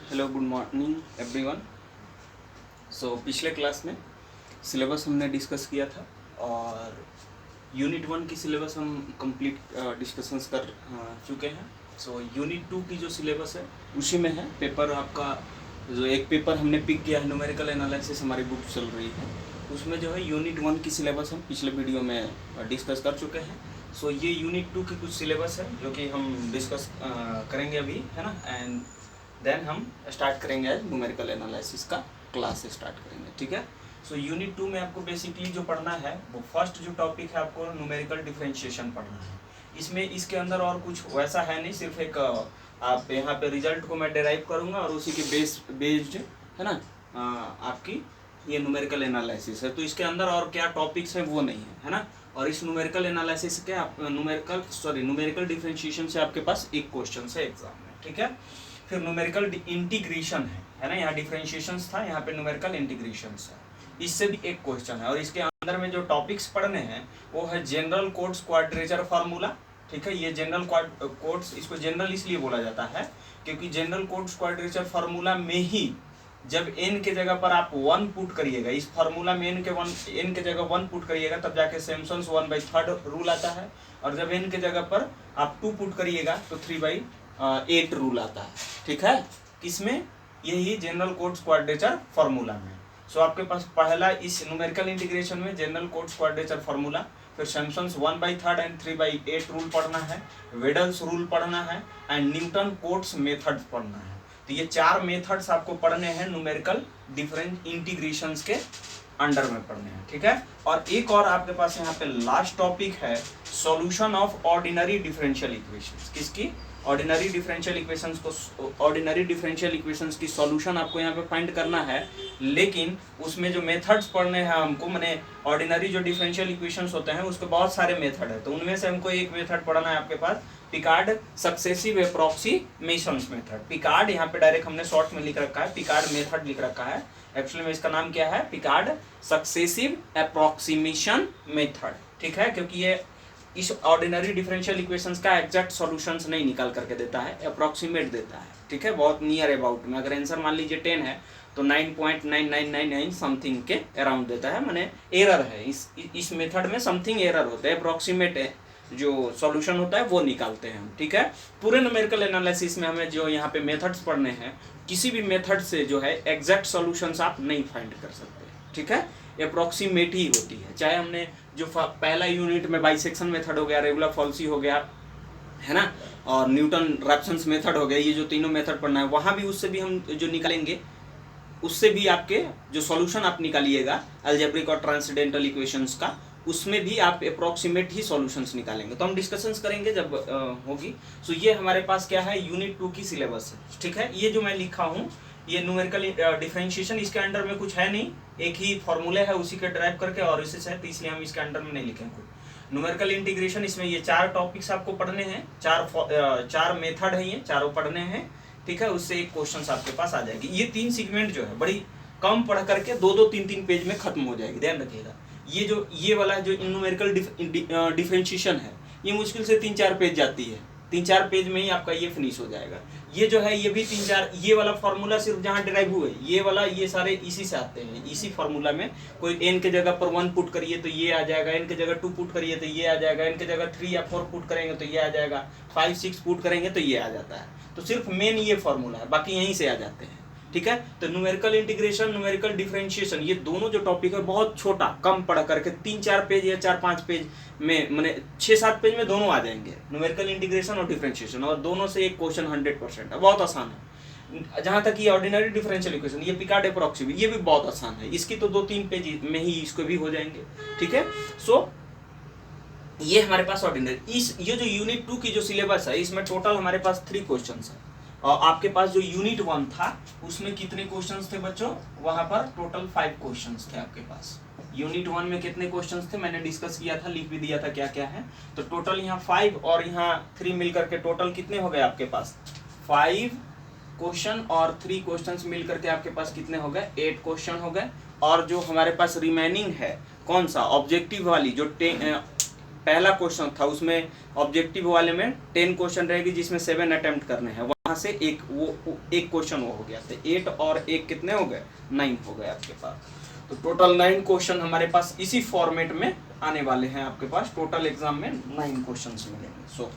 Hello good morning everyone. पिछले class में syllabus हमने डिस्कस किया था और यूनिट 1 की सिलेबस हम कंप्लीट डिस्कशंस कर चुके हैं। यूनिट 2 की जो सिलेबस है उसी में है पेपर आपका। जो एक पेपर हमने पिक किया है न्यूमेरिकल एनालिसिस, हमारी बुक चल रही है, उसमें जो है यूनिट 1 की सिलेबस हम पिछले वीडियो में डिस्कस कर चुके हैं। ये यूनिट 2 की कुछ सिलेबस है जो कि हम डिस्कस करेंगे अभी, है ना। एंड देन हम स्टार्ट करेंगे आज न्यूमेरिकल एनालिसिस का क्लास स्टार्ट करेंगे, ठीक है। यूनिट 2 में आपको बेसिकली जो पढ़ना है वो फर्स्ट जो टॉपिक है आपको न्यूमेरिकल डिफरेंशिएशन पढ़ना है। इसमें इसके अंदर और कुछ वैसा है नहीं, सिर्फ एक आप यहाँ पे रिजल्ट को मैं डेराइव करूँगा और उसी के बेस्ड है ना आपकी ये न्यूमेरिकल एनालिसिस है। तो इसके अंदर और क्या टॉपिक्स हैं वो नहीं है ना। और इस न्यूमेरिकल एनालिसिस के न्यूमेरिकल डिफरेंशिएशन से आपके पास एक क्वेश्चन है एग्जाम में, ठीक है। फिर न्यूमेरिकल इंटीग्रेशन है ना, यहाँ डिफरेंशिएशंस था, यहाँ पे न्यूमेरिकल इंटीग्रेशंस है, इससे भी एक क्वेश्चन है। और इसके अंदर में जो टॉपिक्स पढ़ने हैं वो है जनरल कोट्स क्वाड्रेचर फार्मूला, ठीक है। ये जनरल कोट्स, इसको जनरल इसलिए बोला जाता है क्योंकि जनरल कोट्स क्वाड्रेचर फार्मूला में ही जब n के जगह पर आप 1 पुट करिएगा, इस फार्मूला में n के जगह 1 पुट करिएगा तब जाके सैमसन्स 1/3 रूल आता है। और जब n के जगह पर आप 2 पुट करिएगा तो 3/8 रूल आता है, ठीक है। किसमें? यही जनरल कोट्स क्वाड्रेचर फार्मूला में। आपके पास पहला इस न्यूमेरिकल इंटीग्रेशन में जनरल कोट्स क्वाड्रेचर फार्मूला, फिर सैमसन्स 1/3 एंड 3/8 रूल पढ़ना है, वेडल्स रूल पढ़ना है एंड न्यूटन कोट्स मेथड पढ़ना है। तो ये 4 मेथड्स आपको पढ़ने हैं न्यूमेरिकल डिफरेंट इंटीग्रेशंस के अंडर में पढ़ने हैं, ठीक है। और एक और आपके पास यहाँ पे लास्ट टॉपिक है solution of ordinary differential equations. किसकी? ऑर्डिनरी डिफरेंशियल इक्वेशंस को, ऑर्डिनरी डिफरेंशियल इक्वेशंस की सॉल्यूशन आपको यहाँ पे फाइंड करना है। लेकिन उसमें जो मेथड्स पढ़ने हैं हमको, माने ऑर्डिनरी जो डिफरेंशियल इक्वेशंस होते हैं उसके बहुत सारे मेथड है। तो उनमें से हमको एक मेथड पढ़ना है आपके पास, Picard successive approximations method. Picard यहाँ पे डायरेक्ट हमने शॉर्ट में लिख रखा है, पिकार्ड मेथड लिख रखा है। एक्चुअली में इसका नाम क्या है? पिकार्ड सक्सेसिव एप्रोक्सीमेशन मेथड, ठीक है। क्योंकि ये इस ऑर्डिनरी डिफरेंशियल इक्वेशंस का एग्जैक्ट सॉल्यूशंस नहीं निकाल करके देता है, अप्रोक्सीमेट देता है, ठीक है, बहुत नियर अबाउट में। अगर आंसर मान लीजिए 10 है तो 9.9999 समथिंग के अराउंड देता है, माने एरर है। इस मेथड में समथिंग एरर होता है, अप्रोक्सीमेट है जो सॉल्यूशन होता है वो निकालते हैं हम, ठीक है। पूरे न्यूमेरिकल एनालिसिस में हमें जो यहाँ पे मेथड्स पढ़ने हैं, किसी भी मेथड से जो है एग्जैक्ट सॉल्यूशंस आप नहीं फाइंड कर सकते, ठीक है। अप्रोक्सीमेट ही होती है। चाहे हमने जो पहला यूनिट में बाइसेक्शन मेथड हो गया, रेगुलर फॉल्सी हो गया, है ना, और न्यूटन रैप्सन्स मेथड हो गया, ये जो तीनों मेथड पढ़ना है वहाँ भी उससे भी हम जो निकालेंगे उससे भी आपके जो सॉल्यूशन आप निकालिएगा अलजेब्रिक और ट्रांसेंडेंटल इक्वेशंस का, उसमें भी आप अप्रोक्सीमेट ही सॉल्यूशंस निकालेंगे। तो हम डिस्कशंस करेंगे जब होगी। ये हमारे पास क्या है? यूनिट 2 की सिलेबस है, ठीक है। ये जो मैं लिखा हूँ ये न्यूमेरिकल डिफरेंशिएशन, इसके अंडर में कुछ है नहीं, एक ही फॉर्मूले है उसी के ड्राइव करके और इसी से, तो इसलिए हम इसके अंडर में नहीं लिखेंगे कुछ। न्यूमेरिकल इंटीग्रेशन, इसमें ये 4 टॉपिक्स आपको पढ़ने हैं, 4 मेथड है, ये चारों पढ़ने हैं, ठीक है। उससे एक क्वेश्चन आपके पास आ जाएगी। ये 3 सेगमेंट जो है बड़ी कम पढ़ करके 2-2, 3-3 पेज में खत्म हो जाएगी, ध्यान रखिएगा। ये वाला जो न्यूमेरिकल डिफरेंशिएशन है ये मुश्किल से 3-4 पेज जाती है, 3-4 पेज में ही आपका ये फिनिश हो जाएगा। ये जो है ये भी 3-4, ये वाला फार्मूला सिर्फ जहाँ डिराइव हुए ये वाला, ये सारे इसी से आते हैं, इसी फार्मूला में। कोई n के जगह पर 1 पुट करिए तो ये आ जाएगा, n के जगह 2 पुट करिए तो ये आ जाएगा, n के जगह 3 या 4 पुट करेंगे तो ये आ जाएगा, 5-6 पुट करेंगे तो ये आ जाता है। तो सिर्फ मेन ये फार्मूला है, बाकी यहीं से आ जाते हैं, ठीक है। तो न्यूमेरिकल इंटीग्रेशन, न्यूमेरिकल डिफरेंशिएशन, ये दोनों जो टॉपिक है बहुत छोटा, कम पढ़ करके 3-4 पेज या 4-5 पेज में, मैंने 6-7 पेज में दोनों आ जाएंगे, न्यूमेरिकल इंटीग्रेशन और डिफरेंशिएशन, और दोनों से एक क्वेश्चन 100% है, बहुत आसान है। जहां तक ये ऑर्डिनरी डिफरेंशियल इक्वेशन, ये पिकार्ड अप्रोक्सीमेट, ये भी बहुत आसान है, इसकी तो 2-3 पेज में ही इसको भी हो जाएंगे, ठीक है। ये हमारे पास ऑर्डिनरी, ये जो यूनिट 2 की जो सिलेबस है इसमें टोटल हमारे पास 3 क्वेश्चन है। और आपके पास जो यूनिट 1 था उसमें कितने क्वेश्चंस थे बच्चों? वहां पर टोटल 5 क्वेश्चंस थे आपके पास। यूनिट 1 में कितने क्वेश्चंस थे मैंने डिस्कस किया था, लिख भी दिया था क्या क्या है। तो टोटल यहाँ 5 और यहाँ 3 मिलकर के टोटल कितने हो गए आपके पास? 5 क्वेश्चन और 3 क्वेश्चंस मिलकर के आपके पास कितने हो गए? 8 क्वेश्चन हो गए। और जो हमारे पास रिमेनिंग है कौन सा? ऑब्जेक्टिव वाली जो पहला क्वेश्चन था उसमें ऑब्जेक्टिव वाले में 10 क्वेश्चन रहेगी जिसमें 7 अटेम्प्ट करने हैं। वहाँ से एक क्वेश्चन वो हो गया, तो 8 और 1 कितने हो गए, 9 हो गए आपके पास। तो टोटल 9 क्वेश्चन हमारे पास इसी फॉर्मेट में आने वाले हैं आपके पास। टोटल एग्जाम में 9 क्वेश्चंस मिलेंगे। सो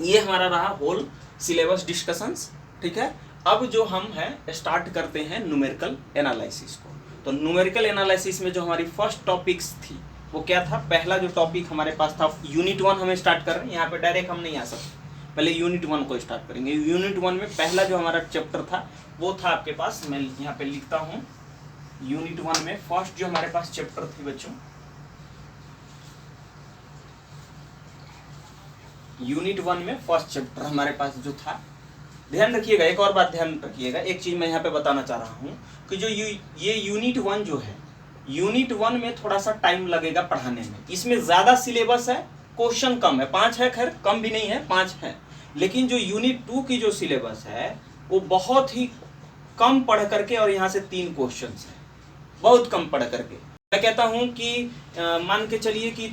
ये हमारा रहा होल सिलेबस डिस्कशंस, ठीक है। अब जो हम है स्टार्ट करते हैं न्यूमेरिकल एनालिसिस को। तो न्यूमेरिकल एनालिसिस में जो हमारी फर्स्ट टॉपिक्स थी वो क्या था, पहला जो टॉपिक हमारे पास था यूनिट 1 हमें स्टार्ट कर रहे हैं। यहाँ पे डायरेक्ट हम नहीं आ सकते, पहले यूनिट 1 को स्टार्ट करेंगे। यूनिट 1 में पहला जो हमारा चैप्टर था वो था आपके पास, मैं यहाँ पे लिखता हूँ, यूनिट 1 में फर्स्ट जो हमारे पास चैप्टर थी बच्चों, यूनिट 1 में फर्स्ट चैप्टर हमारे पास जो था, ध्यान रखिएगा, एक और बात ध्यान रखिएगा, एक चीज मैं यहाँ पे बताना चाह रहा हूँ कि जो ये यूनिट 1 जो है, यूनिट 1 में थोड़ा सा टाइम लगेगा पढ़ाने में। इसमें ज्यादा सिलेबस है, क्वेश्चन कम है, 5 है, खैर कम भी नहीं है, 5 है। लेकिन जो यूनिट 2 की जो सिलेबस है वो बहुत ही कम पढ़ करके, और यहाँ से 3 क्वेश्चन है, बहुत कम पढ़ करके। मैं कहता हूँ कि मान के चलिए कि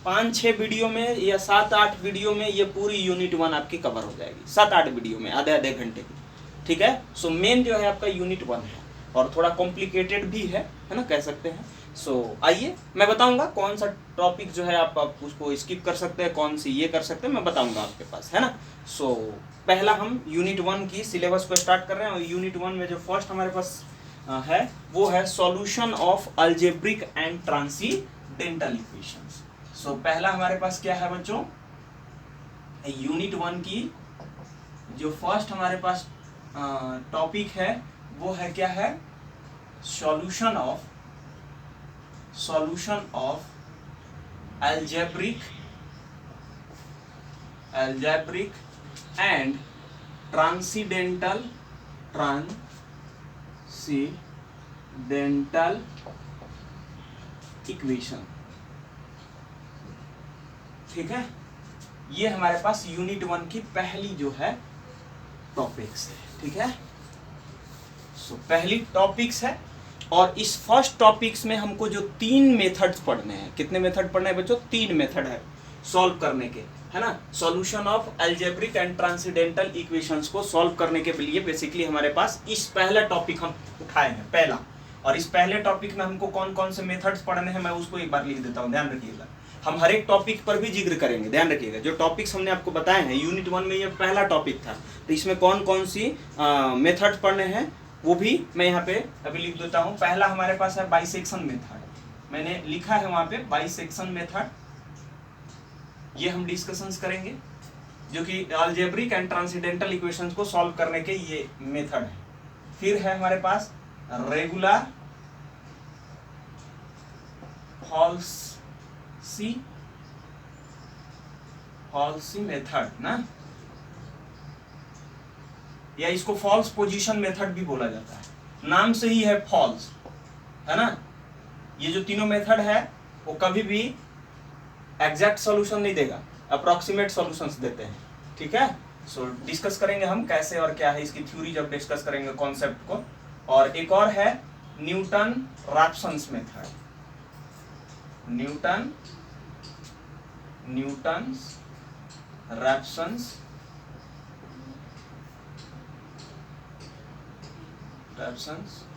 5-6 वीडियो में या 7-8 वीडियो में ये पूरी यूनिट 1 आपकी कवर हो जाएगी, 7-8 वीडियो में, आधे घंटे की, ठीक है। सो मेन जो है आपका यूनिट 1 है, और थोड़ा कॉम्प्लिकेटेड भी है ना, कह सकते हैं। सो आइए मैं बताऊंगा कौन सा टॉपिक जो है आप उसको स्किप कर सकते हैं, कौन सी ये कर सकते हैं, मैं बताऊंगा आपके पास, है ना। सो पहला हम यूनिट 1 की सिलेबस को स्टार्ट कर रहे हैं, और यूनिट 1 में जो फर्स्ट हमारे पास है वो है solution of algebraic and transcendental equations. So पहला हमारे पास क्या है बच्चों, यूनिट 1 की जो फर्स्ट हमारे पास टॉपिक है वो है क्या है, solution of algebraic and transcendental equation, ठीक है। ये हमारे पास यूनिट 1 की पहली जो है टॉपिक्स है, ठीक है। सो पहली टॉपिक्स है, और इस फर्स्ट टॉपिक्स में हमको जो 3 मेथड्स पढ़ने हैं, कितने मेथड पढ़ने हैं बच्चों, 3 मेथड है सॉल्व करने के, है ना। Solution of algebraic and transcendental equations को सॉल्व करने के लिए बेसिकली हमारे पास इस पहला टॉपिक हम उठाए हैं, पहला। और इस पहले टॉपिक में हमको कौन कौन से मेथड्स पढ़ने हैं मैं उसको एक बार लिख देता हूँ, ध्यान रखिएगा। हम हर एक टॉपिक पर भी जिक्र करेंगे, ध्यान रखिएगा। जो टॉपिक्स हमने आपको बताए हैं यूनिट 1 में, ये पहला टॉपिक था, तो इसमें कौन कौन सी मेथड पढ़ने हैं वो भी मैं यहाँ पे अभी लिख देता हूँ। पहला हमारे पास है बाइसेक्शन मेथड, मैंने लिखा है वहाँ पे बाइसेक्शन मेथड, ये हम डिस्कशंस करेंगे, जो कि अलजेब्रिक एंड ट्रांसीडेंटल इक्वेशंस को सॉल्व करने के ये मेथड है। फिर है हमारे पास रेगुलर फॉल्सी मेथड ना, या इसको फॉल्स पोजीशन मेथड भी बोला जाता है, नाम से ही है फॉल्स, है ना। ये जो तीनों मेथड है वो कभी भी एग्जैक्ट सॉल्यूशन नहीं देगा, अप्रोक्सीमेट सॉल्यूशंस देते हैं, ठीक है। सो डिस्कस करेंगे हम कैसे और क्या है इसकी थ्योरी जब डिस्कस करेंगे कॉन्सेप्ट को। और एक और है न्यूटन-रैप्सन्स मेथड, न्यूटन-रैप्सन्स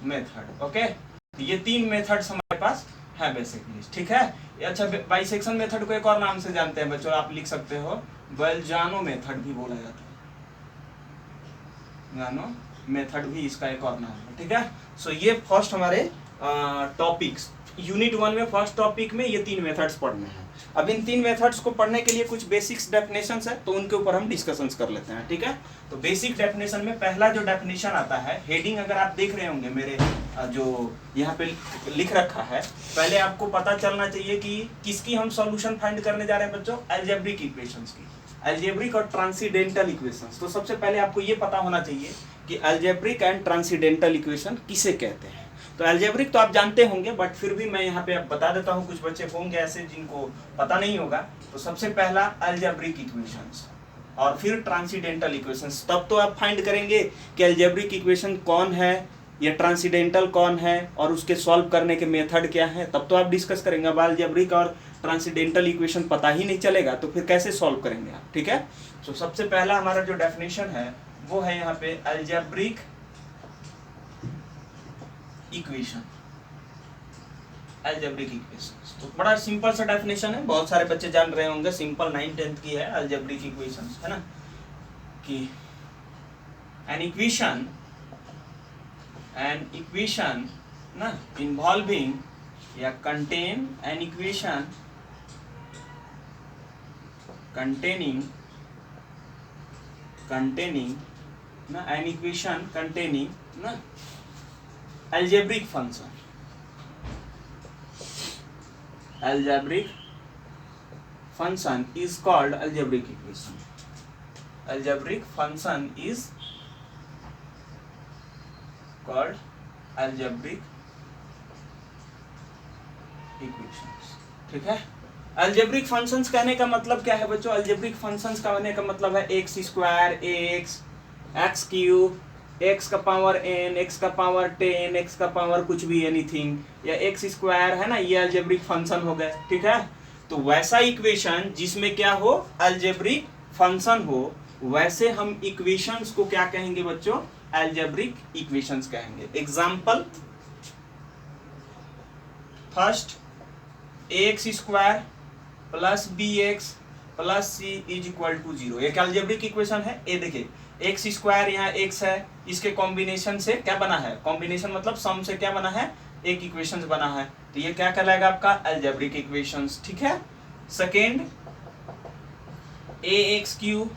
मेथड, ओके। ये 3 मेथड्स हमारे पास है बेसिकली, ठीक है। अच्छा, बाइसेक्शन मेथड को एक और नाम से जानते हैं बच्चों, आप लिख सकते हो बेल्जानो मेथड भी बोला जाता है, जानो मेथड भी इसका एक और नाम है, ठीक है। सो ये फर्स्ट हमारे टॉपिक्स यूनिट 1 में फर्स्ट टॉपिक में ये 3 मेथड्स पढ़ने हैं। अब इन 3 मेथड्स को पढ़ने के लिए कुछ बेसिक्स डेफिनेशंस है, तो उनके ऊपर हम डिस्कशंस कर लेते हैं, ठीक है। तो बेसिक डेफिनेशन में पहला जो डेफिनेशन आता है, हेडिंग अगर आप देख रहे होंगे मेरे जो यहाँ पे लिख रखा है, पहले आपको पता चलना चाहिए कि किसकी हम सॉल्यूशन फाइंड करने जा रहे हैं बच्चों, अलजेब्रिक इक्वेशंस की, अलजेब्रिक और ट्रांसीडेंटल इक्वेशंस। तो सबसे पहले आपको ये पता होना चाहिए कि अलजेब्रिक एंड ट्रांसीडेंटल इक्वेशन किसे कहते हैं। तो अलजेब्रिक तो आप जानते होंगे, बट फिर भी मैं यहाँ पे अब बता देता हूँ, कुछ बच्चे होंगे ऐसे जिनको पता नहीं होगा। तो सबसे पहला अलजेब्रिक इक्वेशंस, और फिर ट्रांसीडेंटल इक्वेशंस। तब तो आप फाइंड करेंगे कि अलजेब्रिक इक्वेशन कौन है या ट्रांसीडेंटल कौन है और उसके सॉल्व करने के मेथड क्या है, तब तो आप डिस्कस करेंगे। अब अलजेब्रिक और ट्रांसीडेंटल इक्वेशन पता ही नहीं चलेगा तो फिर कैसे सॉल्व करेंगे आप, ठीक है। तो सबसे पहला हमारा जो डेफिनेशन है वो है यहाँ पे अलजेब्रिक इक्वेशन। अलजेब्रिक इक्वेशंस तो बड़ा सिंपल सा डेफिनेशन है, बहुत सारे बच्चे जान रहे होंगे, सिंपल 9th-10th की है अलजेब्रिक इक्वेशंस, है ना, कि एन इक्वेशन ना इन्वॉल्विंग या कंटेन एन इक्वेशन containing ना an equation containing ना algebraic function is called algebraic equation. Algebraic function is called algebraic equations. ठीक है, अलजेब्रिक फंक्शंस कहने का मतलब क्या है बच्चों? अलजेब्रिक फंक्शंस का कहने का मतलब है x square, x cube, x का पावर n, एक्स का पावर 10, एक्स का पावर कुछ भी एनीथिंग, या एक्स स्क्वायर, है ना, ये अलजेब्रिक फंक्शन हो गए। ठीक है, तो वैसा इक्वेशन जिसमें क्या हो, अलजेब्रिक फंक्शन हो, वैसे हम इक्वेशंस को क्या कहेंगे बच्चों? अलजेब्रिक इक्वेशंस कहेंगे। Example first, x square plus b x plus c is equal to 0, एक अलजेब्रिक इक्वेशन है। ये देखिए एक्स स्क्वायर यहाँ एक्स है, इसके कॉम्बिनेशन से क्या बना है? कॉम्बिनेशन मतलब सम से क्या बना है? एक इक्वेशन बना है, तो ये क्या कहलाएगा आपका? Algebraic equations. ठीक है, second, a x cube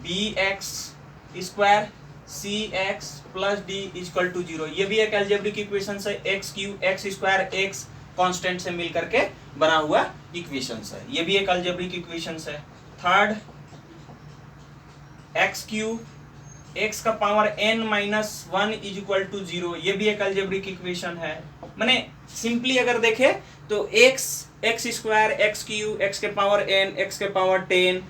b x square c x plus d is equal to 0, ये भी एक अलजेब्रिक इक्वेशन है। X cube x square x constant से मिल करके बना हुआ इक्वेशंस है, ये भी एक अलजेब्रिक इक्वेशंस है। थर्ड, एक्स क्यूब एक्स का power n minus 1 is equal to 0, ये भी एक अलजेब्रिक इक्वेशन है। माने सिंपली अगर देखे तो x square x cube x के पावर n एक्स के पावर 10,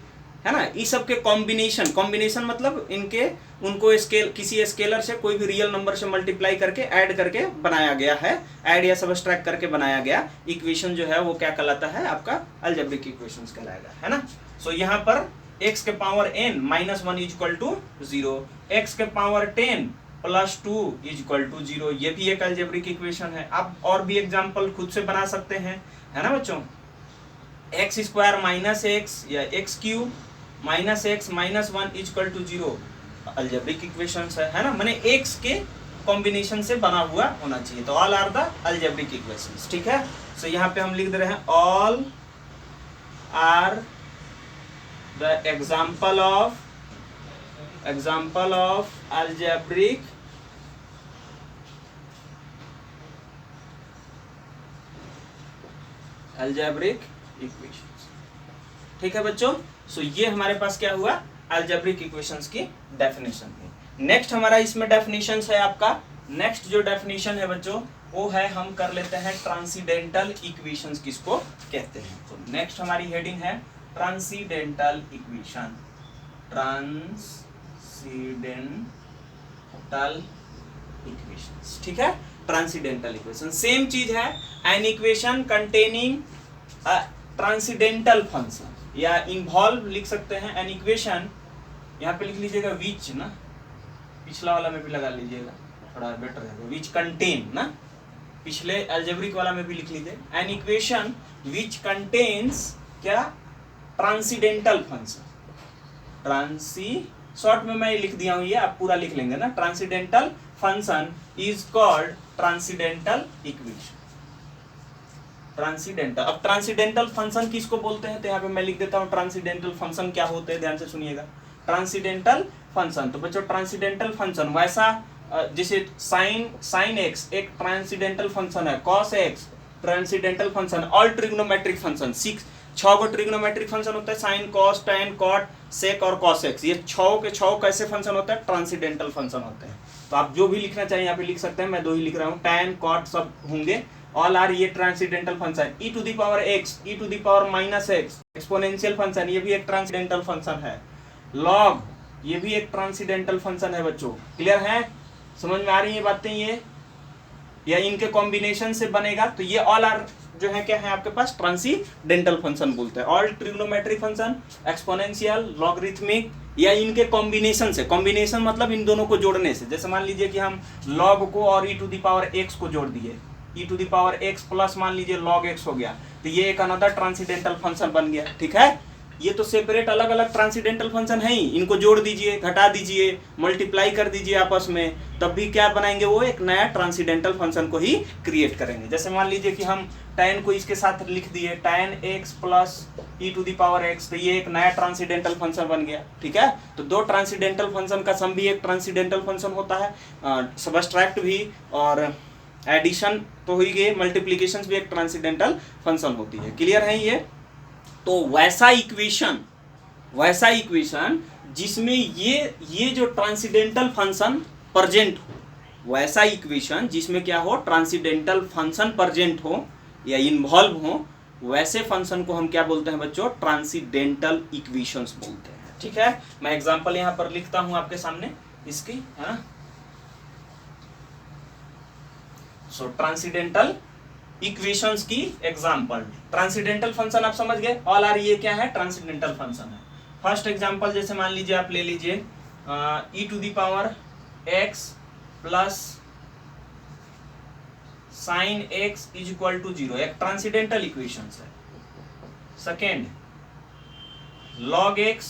है ना, इस सब के कॉम्बिनेशन मतलब इनके उनको स्केल किसी स्केलर से कोई भी रियल नंबर से मल्टीप्लाई करके ऐड करके बनाया गया है, ऐड या सबट्रैक्ट करके बनाया गया इक्वेशन जो है वो क्या कहलाता है? आपका अलजेब्रिक इक्वेशंस कहलाएगा, है ना। सो यहाँ पर x के power n minus 1 is equal to 0, x के power 10 plus 2 is equal to 0, ये भी एक अलजेब्रिक इक्वेशन है। आप और भी एग्जाम्पल खुद से बना सकते हैं, है ना बच्चों। एक्स स्क्वायर माइनस एक्स या x cube minus x minus 1 is equal to 0, algebraic equations है ना, माने एक्स के कॉम्बिनेशन से बना हुआ होना चाहिए, तो all are the algebraic equations. ठीक है, सो यहाँ पे हम लिख दे रहे हैं all are the example of algebraic equations. ठीक है बच्चों, सो ये हमारे पास क्या हुआ? अलजेब्रिक इक्वेशंस की डेफिनेशन है। नेक्स्ट हमारा इसमें डेफिनेशंस है आपका, नेक्स्ट जो डेफिनेशन है बच्चों वो है, हम कर लेते हैं ट्रांसीडेंटल इक्वेशंस किसको कहते हैं। तो नेक्स्ट हमारी हेडिंग है ट्रांसीडेंटल इक्वेशन। ट्रांसीडेंटल इक्वेशंस, ठीक है, ट्रांसीडेंटल इक्वेशन सेम चीज है, an equation containing transcendental function, या इन्वॉल्व लिख सकते हैं एन इक्वेशन, यहाँ पे लिख लीजिएगा विच ना, पिछला वाला में भी लगा लीजिएगा थोड़ा बेटर है, विच कंटेन ना, पिछले अलजेब्रिक वाला में भी लिख लीजिए एन इक्वेशन विच कंटेन्स क्या? Transcendental function. शॉर्ट में मैं लिख दिया हूं, ये आप पूरा लिख लेंगे ना। Transcendental function is called transcendental equation. Transcendental, अब ट्रांसीडेंटल फंक्शन किसको बोलते हैं? तो यहाँ पे मैं लिख देता हूँ ट्रांसीडेंटल फंक्शन क्या होते हैं, ध्यान से सुनिएगा। ट्रांसीडेंटल फंक्शन, तो बच्चों ट्रांसीडेंटल फंक्शन वैसा जैसे साइन एक्स एक ट्रांसीडेंटल फंक्शन है, cos x transcendental function, all trigonometric function 6 go trigonometric function होता है, sine cos tan cot sec और कॉस एक्स, ये 6 के 6 कैसे फंक्शन होता है? ट्रांसीडेंटल फंक्शन होते हैं। तो आप जो भी लिखना चाहिए यहाँ पे लिख सकते हैं, मैं 2 ही लिख रहा हूँ, टैन कॉट सब होंगे, ऑल आर ये transcendental function. E to the power x, e to the power minus x exponential function, ये भी एक ट्रांसीडेंटल फंक्शन है। लॉग, ये भी एक ट्रांसीडेंटल फंक्शन है बच्चों। क्लियर है? समझ में आ रही है बातें? ये या इनके कॉम्बिनेशन से बनेगा, तो ये ऑल आर जो है क्या है आपके पास ट्रांसीडेंटल फंक्शन बोलते हैं। All trigonometric function, exponential, logarithmic या इनके कॉम्बिनेशन से, कॉम्बिनेशन मतलब इन दोनों को जोड़ने से। जैसे मान लीजिए कि हम लॉग को और e to the power x को जोड़ दिए, e to the power x plus मान लीजिए log x हो गया, तो ये एक अनदर ट्रांसीडेंटल फंक्शन बन गया। ठीक है, ये तो सेपरेट अलग अलग ट्रांसीडेंटल फंक्शन है ही, इनको जोड़ दीजिए, घटा दीजिए, मल्टीप्लाई कर दीजिए आपस में, तब भी क्या बनाएंगे, वो एक नया ट्रांसीडेंटल फंक्शन को ही क्रिएट करेंगे। जैसे मान लीजिए कि हम tan को इसके साथ लिख दिए, tan x plus e to the power x, तो ये एक नया ट्रांसीडेंटल फंक्शन बन गया। ठीक है, तो दो ट्रांसीडेंटल फंक्शन का सम भी एक ट्रांसीडेंटल फंक्शन होता है, सबट्रैक्ट भी और एडिशन तो हुई गई, मल्टीप्लिकेशन भी एक ट्रांसीडेंटल फंक्शन होती है। क्लियर है ये? तो वैसा इक्वेशन जिसमें ये जो ट्रांसीडेंटल फंक्शन प्रेजेंट हो, वैसा इक्वेशन जिसमें क्या हो, ट्रांसीडेंटल फंक्शन प्रेजेंट हो या इन्वॉल्व हो, वैसे फंक्शन को हम क्या बोलते हैं बच्चों, ट्रांसीडेंटल इक्वेशंस बोलते हैं। ठीक है, मैं एग्जांपल यहां पर लिखता हूं आपके सामने इसकी, है ना। सो ट्रांसीडेंटल इक्वेशंस की एग्जांपल, ट्रांसीडेंटल फंक्शन आप समझ गए, ऑल आर ये क्या है, ट्रांसीडेंटल फंक्शन है। फर्स्ट एग्जांपल जैसे मान लीजिए आप ले लीजिए e to the power x plus sine x is equal to 0, एक ट्रांसीडेंटल इक्वेशन है। Second log x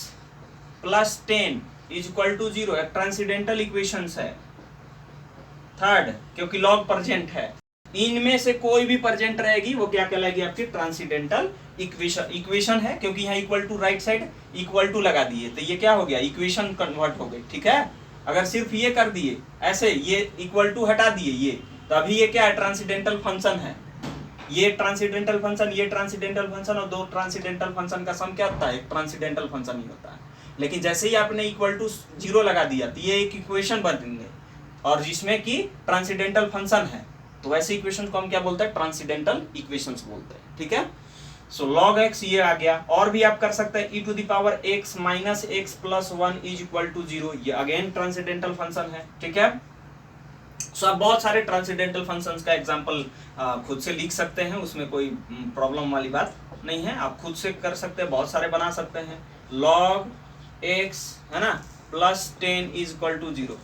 plus 10 is equal to 0, एक ट्रांसीडेंटल इक्वेशन है। थर्ड, क्योंकि log प्रेजेंट है, इनमें से कोई भी प्रेजेंट रहेगी वो क्या कहलाएगी, आपकी ट्रांसीडेंटल इक्वेशन है, क्योंकि यहाँ equal to right side equal to लगा दिए, तो ये क्या हो गया, इक्वेशन कन्वर्ट हो गई। ठीक है, अगर सिर्फ ये कर दिए ऐसे, ये इक्वल टू हटा दिए ये, तो अभी ये क्या है, ट्रांसीडेंटल फंक्शन है। ये ट्रांसीडेंटल फंक्शन, ये ट्रांसीडेंटल फंक्शन, और दो ट्रांसीडेंटल फंक्शन का सम क्या होता है, एक ट्रांसीडेंटल फंक्शन ही होता है। लेकिन जैसे ही आपने इक्वल टू 0 लगा दिया, तो ये एक इक्वेशन बनेंगे, और जिसमें कि ट्रांसीडेंटल फंक्शन है, तो वैसे इक्वेशन को हम क्या बोलते हैं, ट्रांसीडेंटल इक्वेशंस बोलते हैं। ठीक है, सो log x ये आ गया, और भी आप कर सकते हैं e to the power x minus x plus 1 is equal to 0, ये अगेन ट्रांसीडेंटल फंक्शन है। ठीक है, सो आप बहुत सारे ट्रांसीडेंटल फंक्शंस का एग्जांपल खुद से लिख सकते हैं, उसमें कोई प्रॉब्लम वाली बात नहीं है, आप खुद से कर सकते हैं, बहुत सारे बना सकते हैं। log x है ना प्लस 10 इज इक्वल टू 0,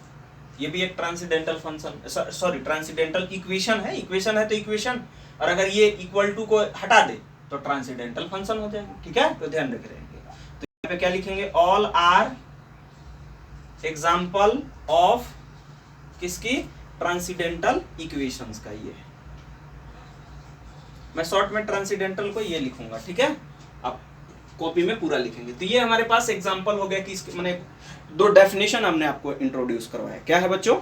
ये भी एक transcendental function, sorry transcendental equation है, इक्वेशन है तो इक्वेशन, और अगर ये इक्वल टू को हटा दे तो ट्रांसीडेंटल फंक्शन हो जाएगा। ठीक है, तो ध्यान रख रहेंगे। तो यहाँ पे क्या लिखेंगे, ऑल आर एग्जाम्पल ऑफ किसकी, ट्रांसीडेंटल इक्वेशंस का। ये मैं शॉर्ट में ट्रांसीडेंटल को ये लिखूंगा। ठीक है, आप कॉपी में पूरा लिखेंगे। तो ये हमारे पास एग्जांपल हो गया कि इसके मैंने दो डेफिनेशन हमने आपको इंट्रोड्यूस करवाया। क्या है बच्चों,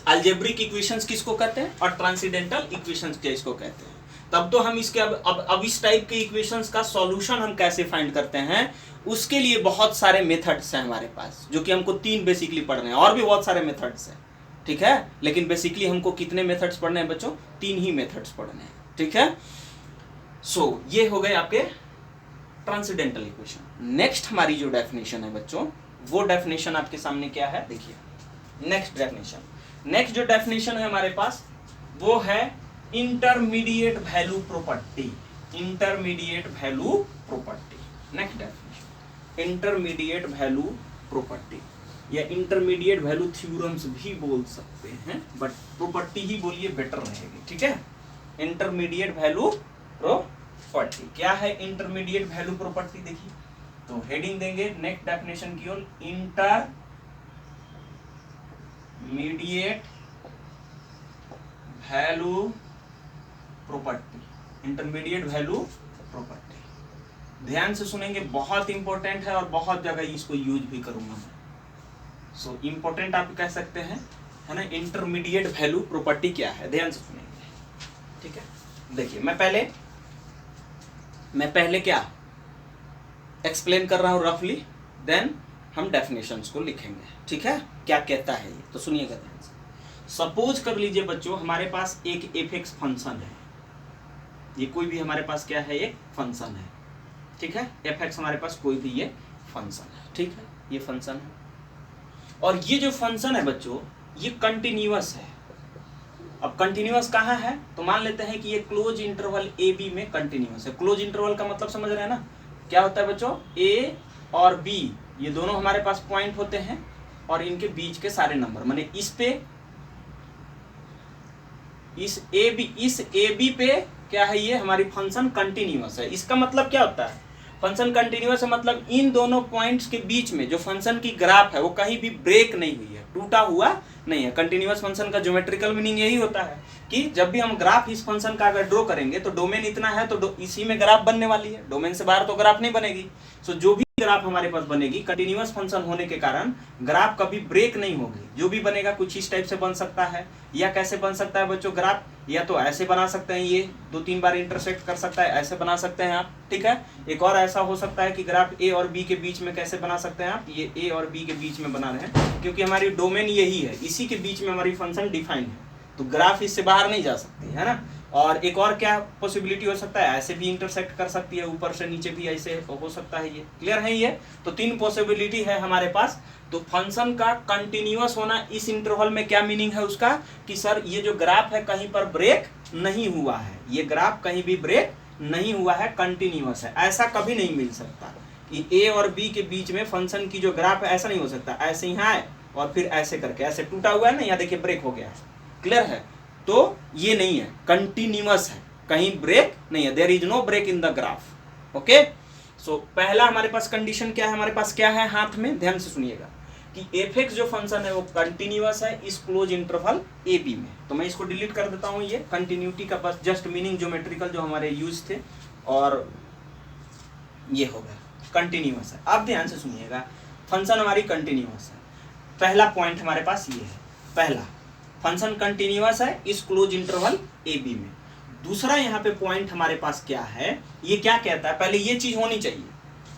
अलजेब्रिक इक्वेशंस किसको कहते हैं और ट्रांसीडेंटल इक्वेशंस किसको कहते हैं। तब तो हम इसके अब इस टाइप के इक्वेशंस का सॉल्यूशन हम कैसे फाइंड करते हैं, उसके लिए बहुत सारे मेथड्स हैं हमारे पास, जो कि हमको 3 बेसिकली पढ़ने हैं, और भी बहुत सारे मेथड्स हैं। ठीक है, लेकिन बेसिकली हमको कितने मेथड्स पढ़ने हैं बच्चों, 3 ही मेथड्स पढ़ने हैं। ठीक है, सो ये हो गए आपके ट्रांसीडेंटल इक्वेशन। नेक्स्ट हमारी जो डेफिनेशन है बच्चों, वो डेफिनेशन आपके सामने क्या है, देखिए नेक्स्ट जो डेफिनेशन है हमारे पास वो है intermediate value property. Intermediate value property, next definition intermediate value property, या इंटरमीडिएट वैल्यू थ्योरम्स भी बोल सकते हैं, बट प्रॉपर्टी ही बोलिए बेटर रहेगी। ठीक है, इंटरमीडिएट वैल्यू प्रॉपर्टी क्या है, इंटरमीडिएट वैल्यू प्रॉपर्टी देखिए, तो हेडिंग देंगे नेक्स्ट डेफिनेशन की ओर, intermediate value property. Intermediate value property ध्यान से सुनेंगे, बहुत इंपॉर्टेंट है और बहुत जगह इसको यूज भी करूंगा मैं। सो इंपॉर्टेंट आप कह सकते हैं, है ना। इंटरमीडिएट वैल्यू प्रॉपर्टी क्या है, ध्यान से सुनेंगे। ठीक है, देखिए मैं पहले क्या एक्सप्लेन कर रहा हूं रफली, देन हम डेफिनेशंस को लिखेंगे। ठीक है, क्या कहता है ये, तो सुनिएगा ध्यान से। सपोज कर लीजिए बच्चों, हमारे पास एक एफ फंक्शन है, ये कोई भी हमारे पास क्या है, एक फंक्शन है। ठीक है, एफ एक्स हमारे पास कोई भी ये फंक्शन है। ठीक है, ये फंक्शन है, और ये जो फंक्शन है बच्चों, ये कंटिन्यूअस है। अब कंटिन्यूअस कहाँ है, तो मान लेते हैं कि ये क्लोज इंटरवल ए बी में कंटिन्यूअस है। क्लोज इंटरवल का मतलब समझ रहे हैं ना, क्या होता है बच्चों, ए और बी ये दोनों हमारे पास पॉइंट होते हैं और इनके बीच के सारे नंबर, माने इस ए बी पे क्या है, ये हमारी फंक्शन कंटिन्यूअस है। इसका मतलब क्या होता है, फंक्शन कंटिन्यूअस है मतलब इन दोनों पॉइंट्स के बीच में जो फंक्शन की ग्राफ है वो कहीं भी ब्रेक नहीं हुई है, टूटा हुआ नहीं है। कंटिन्यूअस फंक्शन का ज्योमेट्रिकल मीनिंग यही होता है कि जब भी हम ग्राफ इस फंक्शन का अगर ड्रॉ करेंगे तो डोमेन इतना है तो इसी में ग्राफ बनने वाली है, डोमेन से बाहर तो ग्राफ नहीं बनेगी। सो जो भी ग्राफ हमारे पास बनेगी कंटिन्यूअस फंक्शन होने के कारण ग्राफ कभी ब्रेक नहीं होगी, जो भी बनेगा कुछ इस टाइप से बन सकता है, या कैसे बन सकता है बच्चों ग्राफ, या तो ऐसे बना सकते हैं, ये 2-3 बार इंटरसेक्ट कर सकता है, ऐसे बना सकते हैं आप, ठीक है। एक और ऐसा हो सकता है कि ग्राफ ए और बी के बीच में कैसे बना सकते हैं आप, ये ए और बी के बीच में बना रहे हैं क्योंकि हमारी डोमेन यही है, इसी के बीच में हमारी फंक्शन डिफाइन है, तो ग्राफ इससे बाहर नहीं जा सकती है ना। और एक और क्या पॉसिबिलिटी हो सकता है, ऐसे भी इंटरसेक्ट कर सकती है, ऊपर से नीचे भी ऐसे हो सकता है, ये क्लियर है। ये तो 3 पॉसिबिलिटी है हमारे पास। तो फंक्शन का कंटिन्यूअस होना इस इंटरवल में क्या मीनिंग है उसका, कि सर ये जो ग्राफ है कहीं पर ब्रेक नहीं हुआ है, ये ग्राफ कहीं भी ब्रेक नहीं हुआ है, कंटिन्यूअस है। ऐसा कभी नहीं मिल सकता कि ए और बी के बीच में फंक्शन की जो ग्राफ है ऐसा नहीं हो सकता, ऐसे यहाँ है और फिर ऐसे करके ऐसे टूटा हुआ है ना, यहाँ देखिए ब्रेक हो गया है, क्लियर है। तो ये नहीं है, कंटिन्यूअस है, कहीं ब्रेक नहीं है, there is no break in the graph. Okay, so पहला हमारे पास कंडीशन क्या है, हमारे पास क्या है हाथ में, ध्यान से सुनिएगा कि एफ जो फंक्शन है वो कंटिन्यूअस है इस क्लोज इंटरवल ए बी में। तो मैं इसको डिलीट कर देता हूँ, ये कंटिन्यूटी का बस जस्ट मीनिंग ज्योमेट्रिकल जो हमारे यूज थे, और ये हो गया कंटिन्यूअस है। अब ध्यान से सुनिएगा, फंक्शन हमारी कंटिन्यूअस है, पहला पॉइंट हमारे पास ये है, पहला फंक्शन कंटिन्यूअस है इस क्लोज इंटरवल ए बी में। दूसरा यहाँ पे पॉइंट हमारे पास क्या है, ये क्या कहता है, पहले ये चीज होनी चाहिए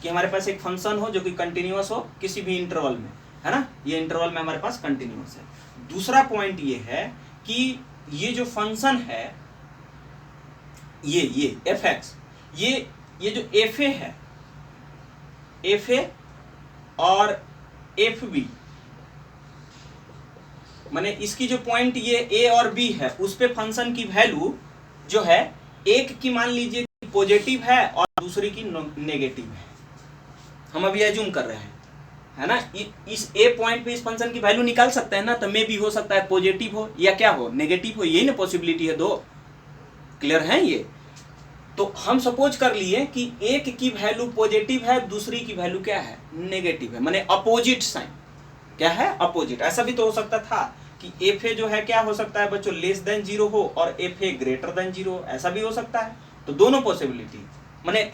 कि हमारे पास एक फंक्शन हो जो कि कंटिन्यूअस हो किसी भी इंटरवल में, है ना, ये इंटरवल में हमारे पास कंटिन्यूअस है। दूसरा पॉइंट ये है कि ये जो फंक्शन है ये एफ एक्स, ये जो एफ ए है, एफ ए और एफ बी, माने इसकी जो पॉइंट ये ए और बी है उस पे फंक्शन की वैल्यू जो है, एक की मान लीजिए पॉजिटिव है और दूसरी की नेगेटिव है, हम अभी एज्यूम कर रहे हैं, है ना। इस ए पॉइंट पे इस फंक्शन की वैल्यू निकाल सकते हैं ना, तो मे भी हो सकता है पॉजिटिव हो या क्या हो, नेगेटिव हो, यही ना पॉसिबिलिटी है, 2 क्लियर है ये। तो हम सपोज कर लिए कि एक की वैल्यू पॉजिटिव है, दूसरी की वैल्यू क्या है, नेगेटिव है, माने अपोजिट साइन, क्या है, अपोजिट। ऐसा भी तो हो सकता था कि एफ ए जो है क्या हो सकता है बच्चों, लेस देन 0 हो और एफ ए ग्रेटर देन 0, ऐसा भी हो सकता है। तो दोनों पॉसिबिलिटी, माने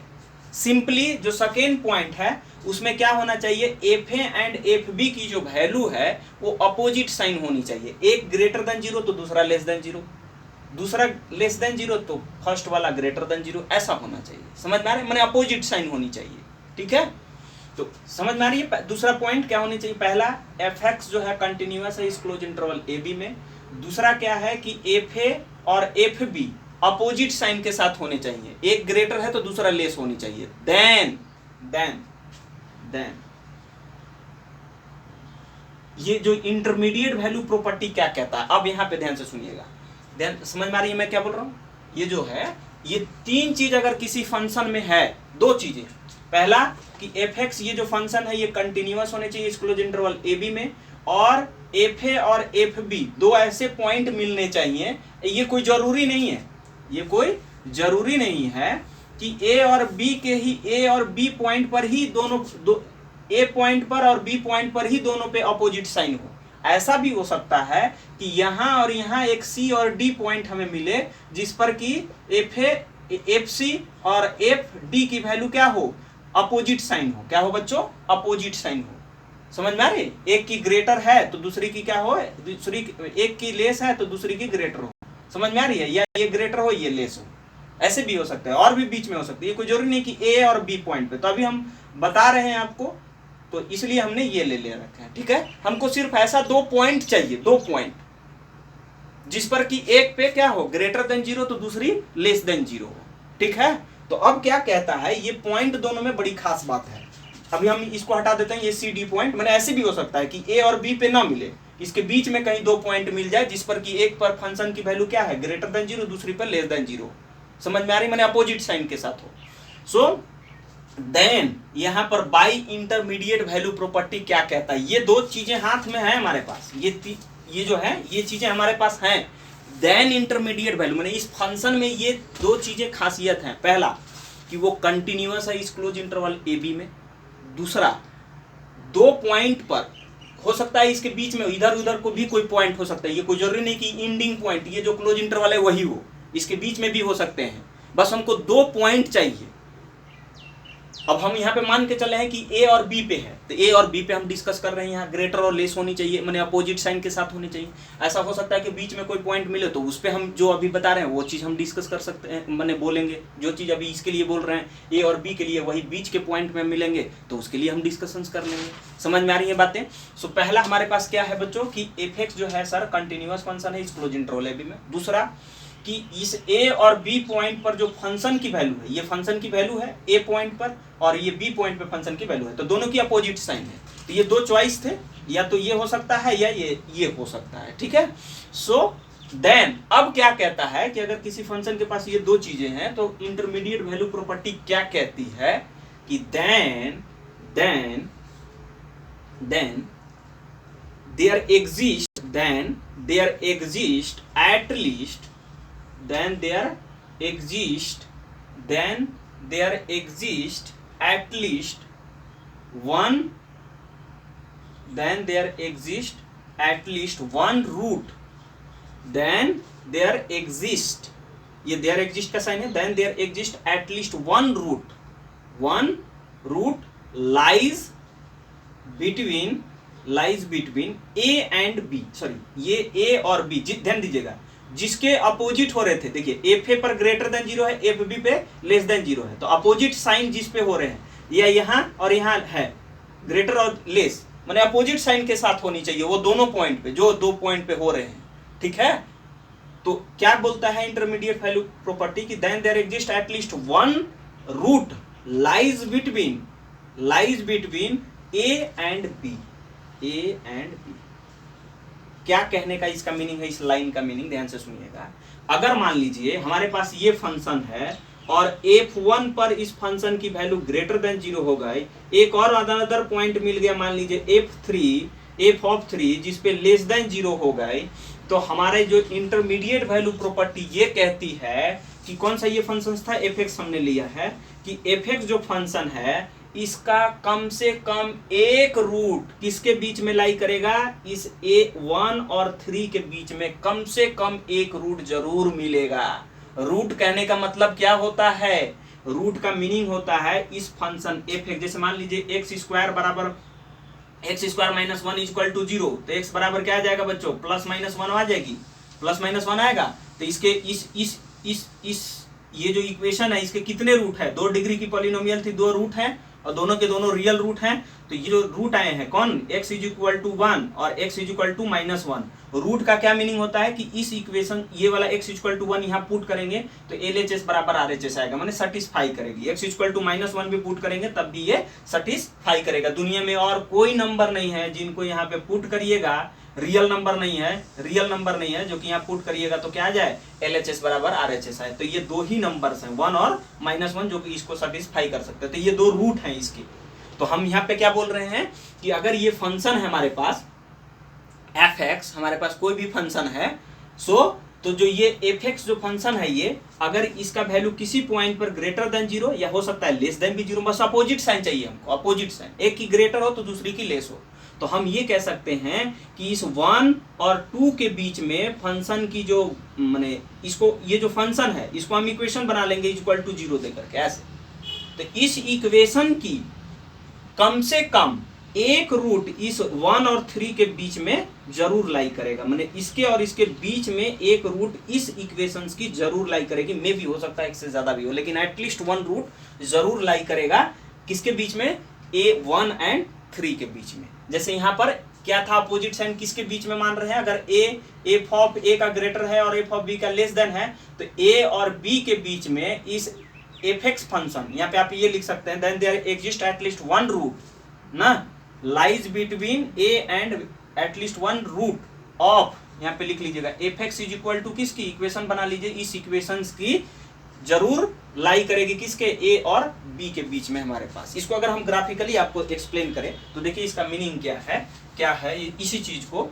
सिंपली जो सेकेंड पॉइंट है उसमें क्या होना चाहिए, F A and F B की जो वैल्यू है वो अपोजिट साइन होनी चाहिए, एक ग्रेटर देन 0 तो दूसरा लेस देन 0, दूसरा लेस देन 0 तो फर्स्ट वाला ग्रेटर देन 0, ऐसा होना चाहिए, समझ में आ रहा है, माने अपोजिट साइन होनी चाहिए, ठीक है। तो समझ में आ रही है, दूसरा पॉइंट क्या होनी चाहिए, पहला एफ एक्स जो है कंटिन्यूअस है इस क्लोज इंटरवल ए बी में, दूसरा क्या है कि एफ ए और एफ बी अपोजिट साइन के साथ होने चाहिए, एक ग्रेटर है तो दूसरा लेस होनी चाहिए, देन ये जो इंटरमीडिएट वैल्यू प्रॉपर्टी क्या कहता है, अब यहां पे ध्यान से सुनिएगा, ध्यान समझ में आ रही है मैं क्या बोल रहा हूं। ये जो है, ये 3 चीज अगर किसी फंक्शन में है, 2 चीजें, पहला कि एफ एक्स ये जो फंक्शन है ये कंटिन्यूअस होने चाहिए इस क्लोज इंटरवल ए बी में, और एफ ए और एफ बी 2 ऐसे पॉइंट मिलने चाहिए, ये कोई जरूरी नहीं है, ये कोई जरूरी नहीं है कि ए और बी पॉइंट पर ही दोनों ए पॉइंट पर और बी पॉइंट पर ही दोनों पे अपोजिट साइन हो। ऐसा भी हो सकता है कि यहाँ और यहाँ एक सी और डी पॉइंट हमें मिले जिस पर कि एफ सी और एफ डी की वैल्यू क्या हो, अपोजिट साइन हो, क्या हो बच्चों, अपोजिट साइन हो, समझ में आ रही, एक की ग्रेटर है तो दूसरी की क्या हो, दूसरी एक की लेस है तो दूसरी की ग्रेटर हो, समझ में आ रही है, या ये ग्रेटर हो ये लेस हो, ऐसे भी हो सकता है, और भी बीच में हो सकती है, कोई जरूरी नहीं कि ए और बी पॉइंट पे। तो अभी हम बता रहे हैं आपको, तो इसलिए हमने ये ले रखा है, ठीक है। हमको सिर्फ ऐसा 2 पॉइंट चाहिए, 2 पॉइंट जिस पर कि एक पे क्या हो, ग्रेटर देन 0 तो दूसरी लेस देन 0 हो, ठीक है। तो अब क्या कहता है, ये पॉइंट दोनों में बड़ी खास बात है, अभी हम इसको हटा देते हैं, ये सी डी पॉइंट, मैंने ऐसे भी हो सकता है कि ए और बी पे ना मिले, इसके बीच में कहीं दो पॉइंट मिल जाए जिस पर कि एक पर फंक्शन की वैल्यू क्या है ग्रेटर देन 0, दूसरी पर लेस देन 0। समझ में आ रही, मैंने अपोजिट साइन के साथ हो। सो देन यहां पर बाई इंटरमीडिएट वैल्यू प्रॉपर्टी क्या कहता है, ये दो चीजें हाथ में है हमारे पास, ये जो है ये चीजें हमारे पास हैं। देन इंटरमीडिएट वैल्यू मैंने इस फंक्शन में ये दो चीजें खासियत हैं, पहला कि वो कंटिन्यूअस है इस क्लोज इंटरवल ए बी में, दूसरा दो पॉइंट पर हो सकता है, इसके बीच में इधर उधर को भी कोई पॉइंट हो सकता है, ये कोई जरूरी नहीं कि एंडिंग पॉइंट ये जो क्लोज इंटरवल है वही हो, इसके बीच में भी हो सकते हैं, बस हमको दो पॉइंट चाहिए। अब हम यहाँ पे मान के चले हैं कि ए और बी पे है, तो ए और बी पे हम डिस्कस कर रहे हैं, यहाँ ग्रेटर और लेस होनी चाहिए, मैंने अपोजिट साइन के साथ होनी चाहिए। ऐसा हो सकता है कि बीच में कोई पॉइंट मिले तो उस पर हम जो अभी बता रहे हैं वो चीज़ हम डिस्कस कर सकते हैं, मैंने बोलेंगे जो चीज़ अभी इसके लिए बोल रहे हैं ए और बी के लिए वही बीच के पॉइंट में मिलेंगे तो उसके लिए हम डिस्कशन कर लेंगे। समझ में आ रही है बातें। सो पहला हमारे पास क्या है बच्चों कि एफ एक्स जो है सर कंटिन्यूअस फंक्शन है इस क्लोज इंटरवल ए बी में, दूसरा कि इस ए और बी पॉइंट पर जो फंक्शन की वैल्यू है, ये फंक्शन की वैल्यू है ए पॉइंट पर और ये बी पॉइंट पे फंक्शन की वैल्यू है, तो दोनों की अपोजिट साइन है। तो ये दो चॉइस थे, या तो ये हो सकता है या ये हो सकता है, ठीक है। सो देन अब क्या कहता है कि अगर किसी फंक्शन के पास ये दो चीजें हैं तो इंटरमीडिएट वैल्यू प्रॉपर्टी क्या कहती है कि then there exist at least one root, ये there exist का साइन है, then there exist at least one root lies between A and B, sorry ये A और B, ध्यान दीजिएगा जिसके अपोजिट हो रहे थे, देखिए एफ ए पर ग्रेटर देन 0 है, एफ बी पे लेस देन 0 है, तो अपोजिट साइन जिस पे हो रहे हैं या यहाँ और यहाँ है ग्रेटर और लेस, माने अपोजिट साइन के साथ होनी चाहिए वो दोनों पॉइंट पे, जो दो पॉइंट पे हो रहे हैं, ठीक है। तो क्या बोलता है इंटरमीडिएट वैल्यू प्रॉपर्टी की then there exist at least one root lies between A and B. क्या कहने का इसका मीनिंग है, इस लाइन का मीनिंग ध्यान से सुनिएगा। अगर मान लीजिए हमारे पास ये फंक्शन है और f1 पर इस फंक्शन की वैल्यू ग्रेटर देन 0 हो गई, एक और अदर पॉइंट मिल गया मान लीजिए f ऑफ 3 जिस पे लेस देन 0 हो गई, तो हमारे जो इंटरमीडिएट वैल्यू प्रॉपर्टी ये कहती है कि कौन सा ये फंक्शन था f(x) हमने लिया है कि f(x) जो फंक्शन है इसका कम से कम एक रूट किसके बीच में लाई करेगा, इस a1 और 3 के बीच में कम से कम एक रूट जरूर मिलेगा। रूट कहने का मतलब क्या होता है, रूट का मीनिंग होता है इस फंक्शन f(x) जैसे मान लीजिए x स्क्वायर बराबर x square minus 1 equal to 0, तो x बराबर क्या आ जाएगा बच्चों प्लस माइनस 1 आ जाएगी, प्लस माइनस 1 आएगा। तो इसके इस ये जो इक्वेशन है इसके कितने रूट है, 2 डिग्री की पॉलिनोमियल थी, 2 रूट है और दोनों के दोनों रियल रूट हैं। तो ये जो रूट आए हैं कौन, x इज इक्वल टू 1 और x is equal to minus 1। Root का क्या मीनिंग होता है कि इस इक्वेशन ये वाला x इक्वल टू 1 यहाँ पुट करेंगे तो LHS बराबर RHS आएगा, माने सेटिस्फाई करेगी। x इक्वल टू माइनस 1 भी पुट करेंगे तब भी ये सेटिस्फाई करेगा। दुनिया में और कोई नंबर नहीं है जिनको यहाँ पे पुट करिएगा रियल नंबर नहीं है जो कि यहाँ पुट करिएगा तो क्या आ जाए LHS बराबर RHS आए। तो ये दो ही नंबर्स हैं 1 और -1 जो कि इसको सेटिस्फाई कर सकते हैं। तो ये दो रूट हैं इसके। तो हम यहाँ पे क्या बोल रहे हैं कि अगर ये फंक्शन है हमारे पास f(x), हमारे पास कोई भी फंक्शन है तो जो ये f(x) जो फंक्शन है ये अगर इसका वैल्यू किसी पॉइंट पर ग्रेटर देन 0 या हो सकता है लेस देन भी 0, बस अपोजिट साइन चाहिए हमको, अपोजिट साइन, एक की ग्रेटर हो तो दूसरी की लेस हो, तो हम ये कह सकते हैं कि इस 1 और 2 के बीच में फंक्शन की जो माने इसको ये जो फंक्शन है इसको हम इक्वेशन बना लेंगे इक्वल टू 0 देकर के ऐसे। तो इस इक्वेशन की कम से कम एक रूट इस 1 और 3 के बीच में जरूर लाई करेगा, माने इसके और इसके बीच में एक रूट इस इक्वेशंस की जरूर लाई करेगी। मे भी हो सकता है इससे ज्यादा भी हो, लेकिन एटलीस्ट 1 रूट जरूर लाई करेगा किसके बीच में, A1 एंड 3 के बीच में। जैसे यहाँ पर क्या था, अपोजिट साइन किसके बीच में मान रहे हैं, अगर f ऑफ a का ग्रेटर है और f ऑफ b का लेस देन है तो a और b के बीच में इस एफ एक्स फंक्शन, यहाँ पे आप ये लिख सकते हैं, then there exist at least one root ना lies between A and at least one root of, यहाँ पे लिख लीजिएगा F X is equal to किसकी इक्वेशन बना लीजिए, इस इक्वेशन की जरूर लाई करेगी किसके ए और बी के बीच में हमारे पास। इसको अगर हम ग्राफिकली आपको एक्सप्लेन करें तो देखिए इसका मीनिंग क्या है इसी चीज को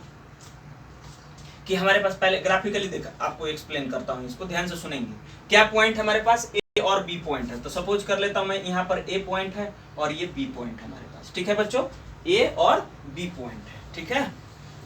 कि हमारे पास पहले ग्राफिकली देखा, आपको एक्सप्लेन करता हूं, इसको ध्यान से सुनेंगे। क्या पॉइंट है हमारे पास, ए और बी पॉइंट है। तो सपोज कर लेता हूं मैं यहाँ पर ए पॉइंट है और ये बी पॉइंट है हमारे पास, ठीक है बच्चों, ए और बी पॉइंट है, ठीक है।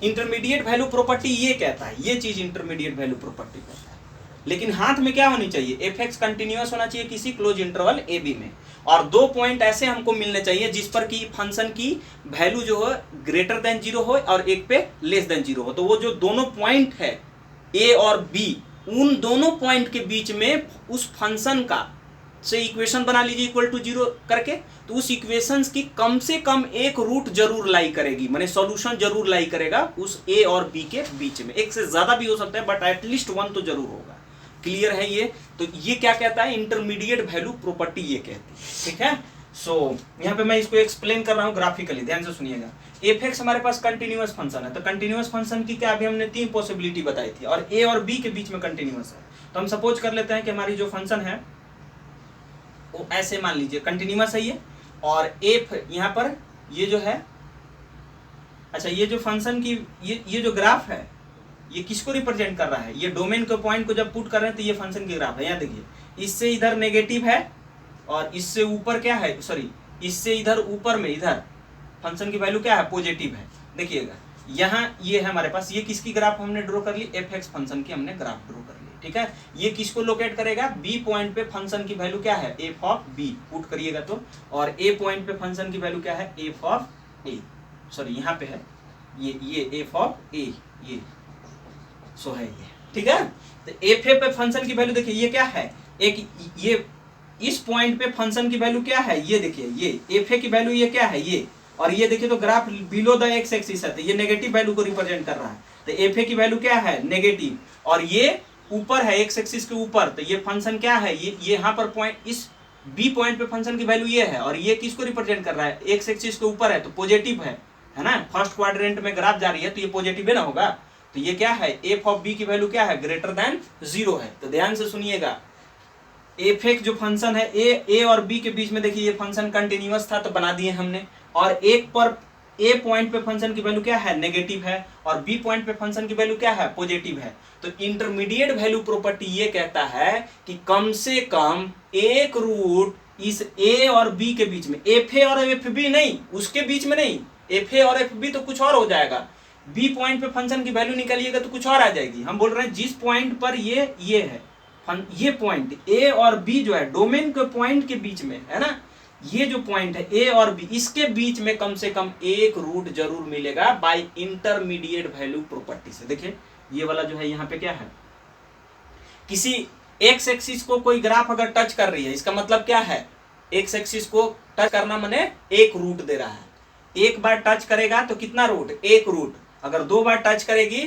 इंटरमीडिएट वैल्यू प्रॉपर्टी ये कहता है, ये चीज इंटरमीडिएट वैल्यू प्रॉपर्टी कहता है। लेकिन हाथ में क्या होनी चाहिए, एफ एक्स कंटिन्यूअस होना चाहिए किसी क्लोज इंटरवल ए बी में, और दो पॉइंट ऐसे हमको मिलने चाहिए जिस पर कि फंक्शन की वैल्यू जो है ग्रेटर देन जीरो हो और एक पे लेस देन जीरो हो। तो वो जो दोनों पॉइंट है ए और बी, उन दोनों पॉइंट के बीच में उस फंक्शन का से इक्वेशन बना लीजिए इक्वल टू जीरो करके, तो उस इक्वेशंस की कम से कम एक रूट जरूर लाई करेगी, माने सॉल्यूशन जरूर लाई करेगा उस ए और बी के बीच में। एक से ज्यादा भी हो सकता है बट एटलीस्ट वन तो जरूर होगा। क्लियर है ये? तो ये क्या कहता है, इंटरमीडिएट वैल्यू प्रॉपर्टी ये कहती है, ठीक है। सो यहाँ पे मैं इसको एक्सप्लेन कर रहा हूँ ग्राफिकली, ध्यान से सुनिएगा। एफ एक्स हमारे पास कंटिन्यूअस फंक्शन है, तो कंटिन्यूअस फंक्शन की क्या अभी हमने तीन पॉसिबिलिटी बताई थी, और ए और बी के बीच में कंटिन्यूअस है। तो हम सपोज कर लेते हैं कि हमारी जो फंक्शन है वो ऐसे मान लीजिए कंटिन्यूअस है ये, और एफ यहाँ पर ये जो है, अच्छा ये जो फंक्शन की ये जो ग्राफ है ये किसको रिप्रेजेंट कर रहा है, ये डोमेन के पॉइंट को जब पुट कर रहे हैं तो ये फंक्शन की ग्राफ है। यहाँ देखिए, इससे इधर नेगेटिव है और इससे ऊपर क्या है, सॉरी इससे इधर ऊपर में इधर फंक्शन की वैल्यू क्या है, पॉजिटिव है। देखिएगा यहाँ ये है हमारे पास, ये किसकी ग्राफ हमने ड्रॉ कर ली, एफ एक्स फंक्शन की हमने ग्राफ ड्रॉ कर ली, ठीक है। ये किसको लोकेट करेगा, बी पॉइंट पे फंक्शन की वैल्यू क्या है, एफ ऑफ बी पुट करिएगा तो, और ए पॉइंट पे फंक्शन की वैल्यू क्या है, एफ ऑफ ए, सॉरी यहाँ पे है ये एफ ऑफ ए, ये सो है ये, ठीक है। तो एफ ए पे फंक्शन की वैल्यू देखिए ये क्या है, एक ये इस पॉइंट पे फंक्शन की वैल्यू क्या है, ये देखिए ये एफ ए की वैल्यू ये क्या है ये, और ये देखिए तो graph below the x axis है, तो ये नेगेटिव वैल्यू को रिप्रेजेंट कर रहा है। तो एफ ए की वैल्यू क्या है, नेगेटिव, और ये ऊपर है एक्स एक्सिस के ऊपर, तो ये फंक्शन क्या है, ये यहाँ पर पॉइंट इस बी पॉइंट पे फंक्शन की वैल्यू ये है, और ये किसको रिप्रेजेंट कर रहा है, एक्स एक्सिस के ऊपर है तो पॉजिटिव है ना, फर्स्ट क्वाड्रेंट में ग्राफ जा रही है तो ये पॉजिटिव है ना होगा। तो ये क्या है, एफ ऑफ बी की वैल्यू क्या है, ग्रेटर देन जीरो है। तो ध्यान से सुनिएगा, एफ एक्स जो फंक्शन है ए और बी के बीच में, देखिए ये फंक्शन कंटिन्यूअस था तो बना दिए हमने, और एक पर ए पॉइंट पे फंक्शन की वैल्यू क्या है, नेगेटिव है, और बी पॉइंट पे फंक्शन की वैल्यू क्या है, पॉजिटिव है। तो इंटरमीडिएट वैल्यू प्रॉपर्टी ये कहता है कि कम से कम एक रूट इस ए और बी के बीच में, एफ ए और एफ बी नहीं, उसके बीच में नहीं, एफ ए और एफ बी तो कुछ और हो जाएगा, बी पॉइंट पे फंक्शन की वैल्यू निकालिएगा तो कुछ और आ जाएगी। हम बोल रहे हैं जिस पॉइंट पर ये है, ये पॉइंट ए और बी जो है डोमेन के पॉइंट के बीच में है ना, ये जो पॉइंट है ए और बी, इसके बीच में कम से कम एक रूट जरूर मिलेगा बाय इंटरमीडिएट वैल्यू प्रॉपर्टी से। देखिए ये वाला जो है यहाँ पे क्या है, किसी एक्स एक्सिस को कोई ग्राफ अगर टच कर रही है, इसका मतलब क्या है, एक्स एक्सिस को टच करना माने एक रूट दे रहा है, एक बार टच करेगा तो कितना रूट, एक रूट, अगर दो बार टच करेगी